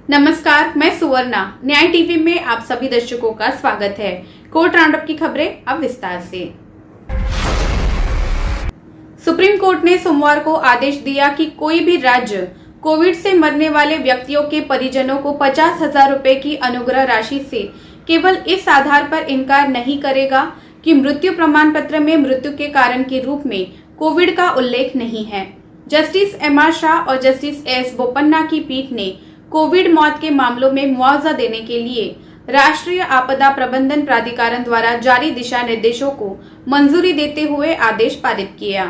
नमस्कार, मैं सुवर्णा। न्याय टीवी में आप सभी दर्शकों का स्वागत है। कोर्ट राउंडअप की खबरें अब विस्तार से। सुप्रीम कोर्ट ने सोमवार को आदेश दिया कि कोई भी राज्य कोविड से मरने वाले व्यक्तियों के परिजनों को 50,000 रुपए की अनुग्रह राशि से केवल इस आधार पर इनकार नहीं करेगा कि मृत्यु प्रमाण पत्र में मृत्यु के कारण के रूप में कोविड का उल्लेख नहीं है। Justice MR. शाह और जस्टिस एस. बोपन्ना की पीठ ने कोविड मौत के मामलों में मुआवजा देने के लिए राष्ट्रीय आपदा प्रबंधन प्राधिकरण द्वारा जारी दिशा निर्देशों को मंजूरी देते हुए आदेश पारित किया।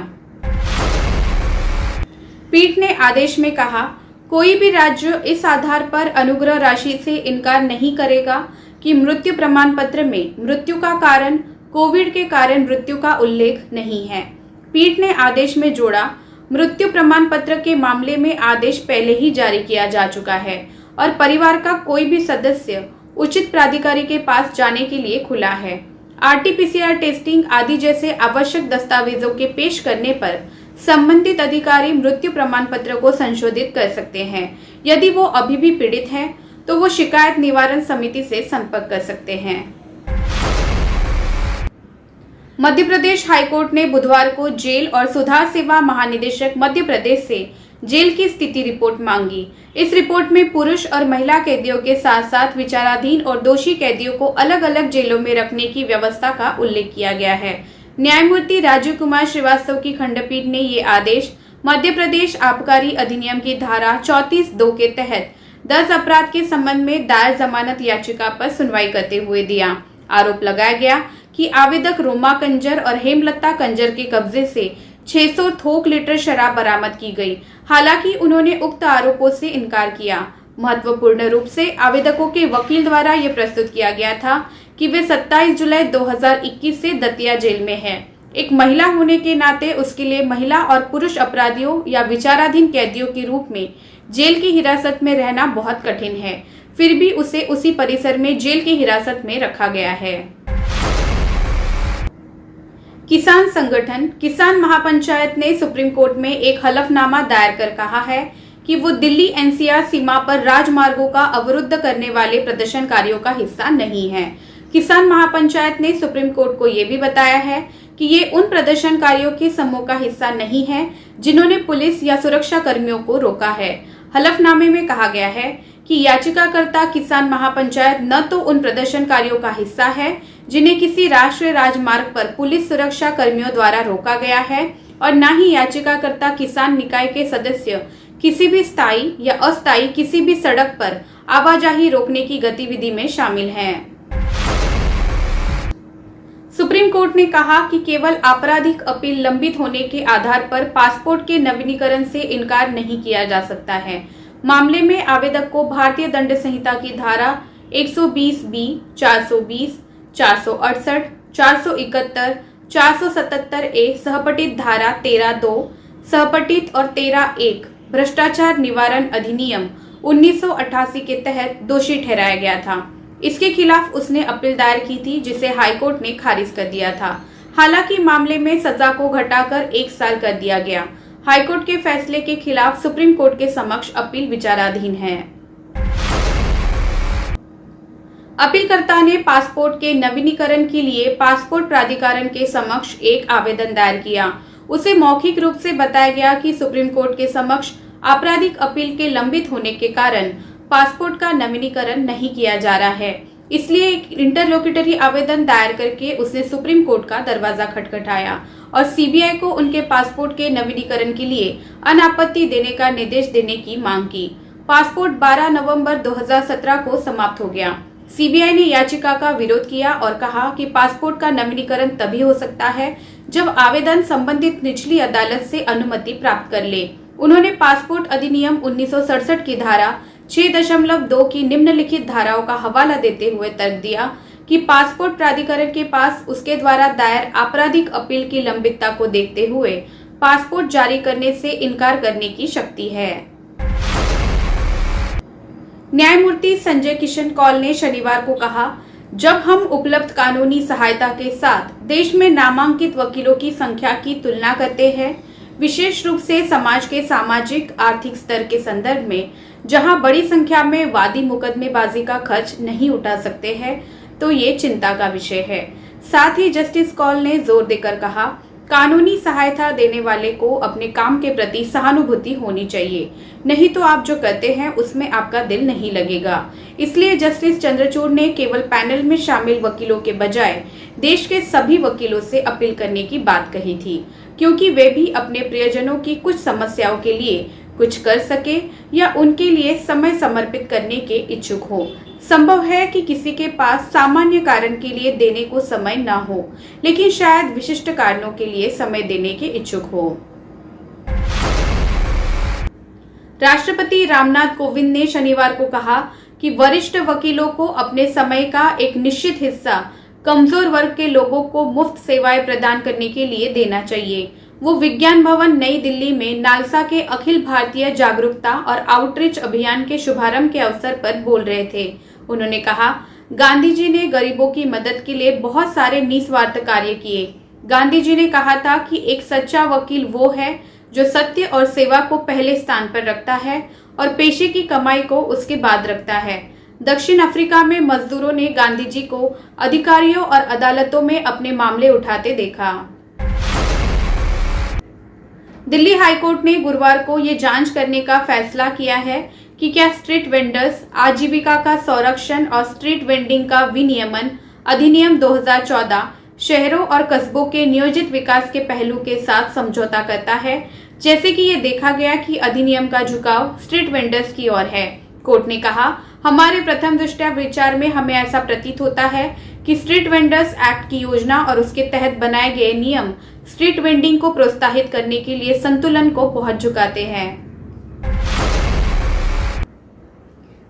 पीठ ने आदेश में कहा, कोई भी राज्य इस आधार पर अनुग्रह राशि से इनकार नहीं करेगा कि मृत्यु प्रमाण पत्र में मृत्यु का कारण कोविड के कारण मृत्यु का उल्लेख नहीं है। पीठ ने आदेश में जोड़ा, मृत्यु प्रमाण पत्र के मामले में आदेश पहले ही जारी किया जा चुका है और परिवार का कोई भी सदस्य उचित प्राधिकारी के पास जाने के लिए खुला है। आरटी-पीसीआर टेस्टिंग आदि जैसे आवश्यक दस्तावेजों के पेश करने पर संबंधित अधिकारी मृत्यु प्रमाण पत्र को संशोधित कर सकते हैं। यदि वो अभी भी पीड़ित है तो वो शिकायत निवारण समिति से संपर्क कर सकते हैं। मध्य प्रदेश हाईकोर्ट ने बुधवार को जेल और सुधार सेवा महानिदेशक मध्य प्रदेश से जेल की स्थिति रिपोर्ट मांगी। इस रिपोर्ट में पुरुष और महिला कैदियों के साथ साथ विचाराधीन और दोषी कैदियों को अलग अलग जेलों में रखने की व्यवस्था का उल्लेख किया गया है। न्यायमूर्ति राजीव कुमार श्रीवास्तव की खंडपीठ ने ये आदेश मध्य प्रदेश आबकारी अधिनियम की धारा 34(2) के तहत 10 अपराध के संबंध में दायर जमानत याचिका पर सुनवाई करते हुए दिया। आरोप लगाया गया कि आवेदक रोमा कंजर और हेमलता कंजर के कब्जे से 600 थोक लीटर शराब बरामद की गई। हालांकि उन्होंने उक्त आरोपों से इनकार किया। महत्वपूर्ण रूप से आवेदकों के वकील द्वारा यह प्रस्तुत किया गया था कि वे 27 जुलाई 2021 से दतिया जेल में है। एक महिला होने के नाते उसके लिए महिला और पुरुष अपराधियों या विचाराधीन कैदियों के रूप में जेल की हिरासत में रहना बहुत कठिन है। फिर भी उसे उसी परिसर में जेल की हिरासत में रखा गया है। किसान संगठन किसान महापंचायत ने सुप्रीम कोर्ट में एक हलफनामा दायर कर कहा है कि वो दिल्ली एनसीआर सीमा पर राजमार्गों का अवरुद्ध करने वाले प्रदर्शनकारियों का हिस्सा नहीं है। किसान महापंचायत ने सुप्रीम कोर्ट को ये भी बताया है कि ये उन प्रदर्शनकारियों के समूह का हिस्सा नहीं है जिन्होंने पुलिस या सुरक्षा कर्मियों को रोका है। हलफनामे में कहा गया है कि याचिकाकर्ता किसान महापंचायत न तो उन प्रदर्शनकारियों का हिस्सा है जिन्हें किसी राष्ट्रीय राजमार्ग पर पुलिस सुरक्षा कर्मियों द्वारा रोका गया है और न ही याचिकाकर्ता किसान निकाय के सदस्य किसी भी स्थायी या अस्थायी किसी भी सड़क पर आवाजाही रोकने की गतिविधि में शामिल हैं। सुप्रीम कोर्ट ने कहा कि केवल आपराधिक अपील लंबित होने के आधार पर पासपोर्ट के नवीनीकरण से इनकार नहीं किया जा सकता है। मामले में आवेदक को भारतीय दंड संहिता की धारा 120(b), 420, 468, 471, 477(a), सहपठित धारा 13(2), सहपठित और 13(1) भ्रष्टाचार निवारण अधिनियम 1988 के तहत दोषी ठहराया गया था। इसके खिलाफ उसने अपील दायर की थी जिसे हाईकोर्ट ने खारिज कर दिया था। हालांकि मामले में सजा को घटाकर 1 साल कर दिया गया। हाईकोर्ट के फैसले के खिलाफ सुप्रीम कोर्ट के समक्ष अपील विचाराधीन है। अपीलकर्ता ने पासपोर्ट के नवीनीकरण के लिए पासपोर्ट प्राधिकरण के समक्ष एक आवेदन दायर किया। उसे मौखिक रूप से बताया गया कि सुप्रीम कोर्ट के समक्ष आपराधिक अपील के लंबित होने के कारण पासपोर्ट का नवीनीकरण नहीं किया जा रहा है, इसलिए एक इंटरलोक्यूटरी आवेदन दायर करके उसने सुप्रीम कोर्ट का दरवाजा खटखटाया और सीबीआई को उनके पासपोर्ट के नवीनीकरण के लिए अनापत्ति देने का निर्देश देने की मांग की। पासपोर्ट 12 नवंबर 2017 को समाप्त हो गया। सीबीआई ने याचिका का विरोध किया और कहा कि पासपोर्ट का नवीनीकरण तभी हो सकता है जब आवेदन संबंधित निचली अदालत से अनुमति प्राप्त कर ले। उन्होंने पासपोर्ट अधिनियम 1967 की धारा 6.2 की निम्नलिखित धाराओं का हवाला देते हुए तर्क दिया कि पासपोर्ट प्राधिकरण के पास उसके द्वारा दायर आपराधिक अपील की लंबितता को देखते हुए पासपोर्ट जारी करने से इनकार करने की शक्ति है। न्यायमूर्ति संजय किशन कौल ने शनिवार को कहा, जब हम उपलब्ध कानूनी सहायता के साथ देश में नामांकित वकीलों की संख्या की तुलना करते हैं, विशेष रूप से समाज के सामाजिक आर्थिक स्तर के संदर्भ में, जहां बड़ी संख्या में वादी मुकदमेबाजी का खर्च नहीं उठा सकते हैं, तो ये चिंता का विषय है। साथ ही जस्टिस कौल ने जोर देकर कहा, कानूनी सहायता देने वाले को अपने काम के प्रति सहानुभूति होनी चाहिए, नहीं तो आप जो करते हैं उसमें आपका दिल नहीं लगेगा। इसलिए जस्टिस चंद्रचूड़ ने केवल पैनल में शामिल वकीलों के बजाय देश के सभी वकीलों से अपील करने की बात कही थी, क्योंकि वे भी अपने प्रियजनों की कुछ समस्याओं के लिए कुछ कर सके या उनके लिए समय समर्पित करने के इच्छुक हो। संभव है कि किसी के पास सामान्य कारण के लिए देने को समय ना हो, लेकिन शायद विशिष्ट कारणों के लिए समय देने के इच्छुक हो। राष्ट्रपति रामनाथ कोविंद ने शनिवार को कहा कि वरिष्ठ वकीलों को अपने समय का एक निश्चित हिस्सा कमजोर वर्ग के लोगों को मुफ्त सेवाएं प्रदान करने के लिए देना चाहिए। वो विज्ञान भवन नई दिल्ली में नालसा के अखिल भारतीय जागरूकता और आउटरीच अभियान के शुभारंभ के अवसर पर बोल रहे थे। उन्होंने कहा, गांधी जी ने गरीबों की मदद के लिए बहुत सारे निस्वार्थ कार्य किए। गांधी जी ने कहा था कि एक सच्चा वकील वो है जो सत्य और सेवा को पहले स्थान पर रखता है और पेशे की कमाई को उसके बाद रखता है। दक्षिण अफ्रीका में मजदूरों ने गांधी जी को अधिकारियों और अदालतों में अपने मामले उठाते देखा। दिल्ली हाईकोर्ट ने गुरुवार को ये जांच करने का फैसला किया है कि क्या स्ट्रीट वेंडर्स आजीविका का संरक्षण और स्ट्रीट वेंडिंग का विनियमन अधिनियम 2014 शहरों और कस्बों के नियोजित विकास के पहलू के साथ समझौता करता है, जैसे कि ये देखा गया कि अधिनियम का झुकाव स्ट्रीट वेंडर्स की ओर है। कोर्ट ने कहा, हमारे प्रथम दृष्टया विचार में हमें ऐसा प्रतीत होता है कि स्ट्रीट वेंडर्स एक्ट की योजना और उसके तहत बनाए गए नियम स्ट्रीट वेंडिंग को प्रोत्साहित करने के लिए संतुलन को बहुत झुकाते हैं।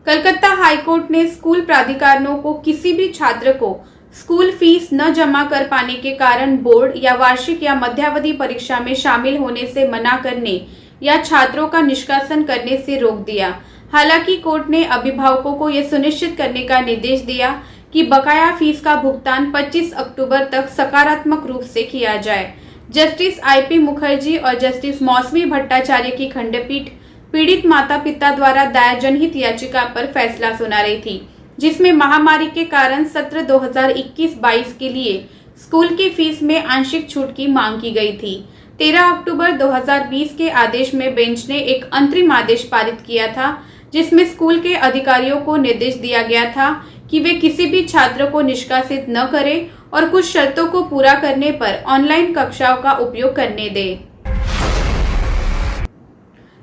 कलकत्ता हाईकोर्ट ने स्कूल प्राधिकरणों को किसी भी छात्र को स्कूल फीस न जमा कर पाने के कारण बोर्ड या वार्षिक या मध्यावधि परीक्षा में शामिल होने से मना करने या छात्रों का निष्कासन करने से रोक दिया। हालांकि कोर्ट ने अभिभावकों को यह सुनिश्चित करने का निर्देश दिया कि बकाया फीस का भुगतान 25 अक्टूबर तक सकारात्मक रूप से किया जाए। जस्टिस आईपी मुखर्जी और जस्टिस मौसमी भट्टाचार्य की खंडपीठ पीड़ित माता पिता द्वारा दायर जनहित याचिका पर फैसला सुना रही थी, जिसमें महामारी के कारण सत्र 2021-22 के लिए स्कूल की फीस में आंशिक छूट की मांग की गई थी। 13 अक्टूबर 2020 के आदेश में बेंच ने एक अंतरिम आदेश पारित किया था, जिसमें स्कूल के अधिकारियों को निर्देश दिया गया था कि वे किसी भी छात्र को निष्कासित न करें और कुछ शर्तों को पूरा करने पर ऑनलाइन कक्षाओं का उपयोग करने दें।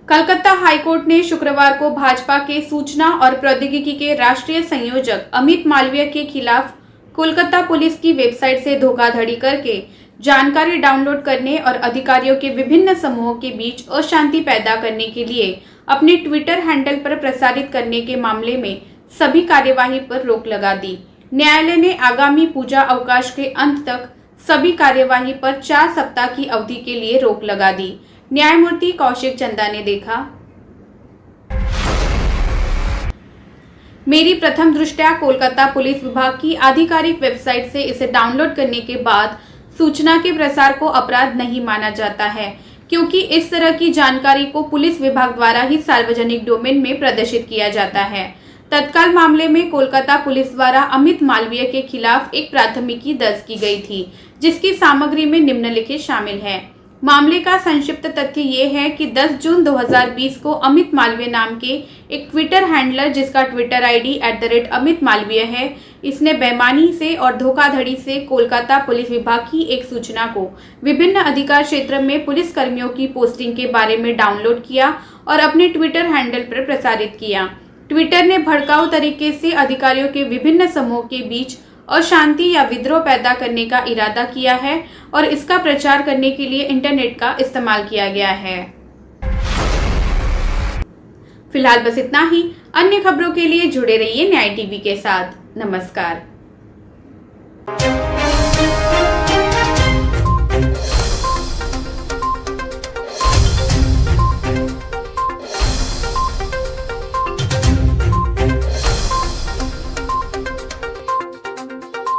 कलकत्ता हाईकोर्ट ने शुक्रवार को भाजपा के सूचना और प्रौद्योगिकी के राष्ट्रीय संयोजक अमित मालवीय के खिलाफ कोलकाता पुलिस की वेबसाइट से धोखाधड़ी करके जानकारी डाउनलोड करने और अधिकारियों के विभिन्न समूहों के बीच अशांति पैदा करने के लिए अपने ट्विटर हैंडल पर प्रसारित करने के मामले में सभी कार्यवाही पर रोक लगा दी। न्यायालय ने आगामी पूजा अवकाश के अंत तक सभी कार्यवाही पर 4 सप्ताह की अवधि के लिए रोक लगा दी। न्यायमूर्ति कौशिक चंदा ने देखा, मेरी प्रथम दृष्टया कोलकाता पुलिस विभाग की आधिकारिक वेबसाइट से इसे डाउनलोड करने के बाद सूचना के प्रसार को अपराध नहीं माना जाता है, क्योंकि इस तरह की जानकारी को पुलिस विभाग द्वारा ही सार्वजनिक डोमेन में प्रदर्शित किया जाता है। तत्काल मामले में कोलकाता पुलिस द्वारा अमित मालवीय के खिलाफ एक प्राथमिकी दर्ज की गई थी, जिसकी सामग्री में निम्नलिखित शामिल है। मामले का संक्षिप्त तथ्य ये है कि 10 जून 2020 को अमित मालवीय नाम के एक ट्विटर हैंडलर, जिसका ट्विटर आईडी @अमित मालवीय है, इसने बेईमानी से और धोखाधड़ी से कोलकाता पुलिस विभाग की एक सूचना को विभिन्न अधिकार क्षेत्र में पुलिस कर्मियों की पोस्टिंग के बारे में डाउनलोड किया और अपने ट्विटर हैंडल पर प्रसारित किया। ट्विटर ने भड़काऊ तरीके से अधिकारियों के विभिन्न समूहों के बीच अशांति या विद्रोह पैदा करने का इरादा किया है और इसका प्रचार करने के लिए इंटरनेट का इस्तेमाल किया गया है। फिलहाल बस इतना ही। अन्य खबरों के लिए जुड़े रहिए न्याय टीवी के साथ। नमस्कार।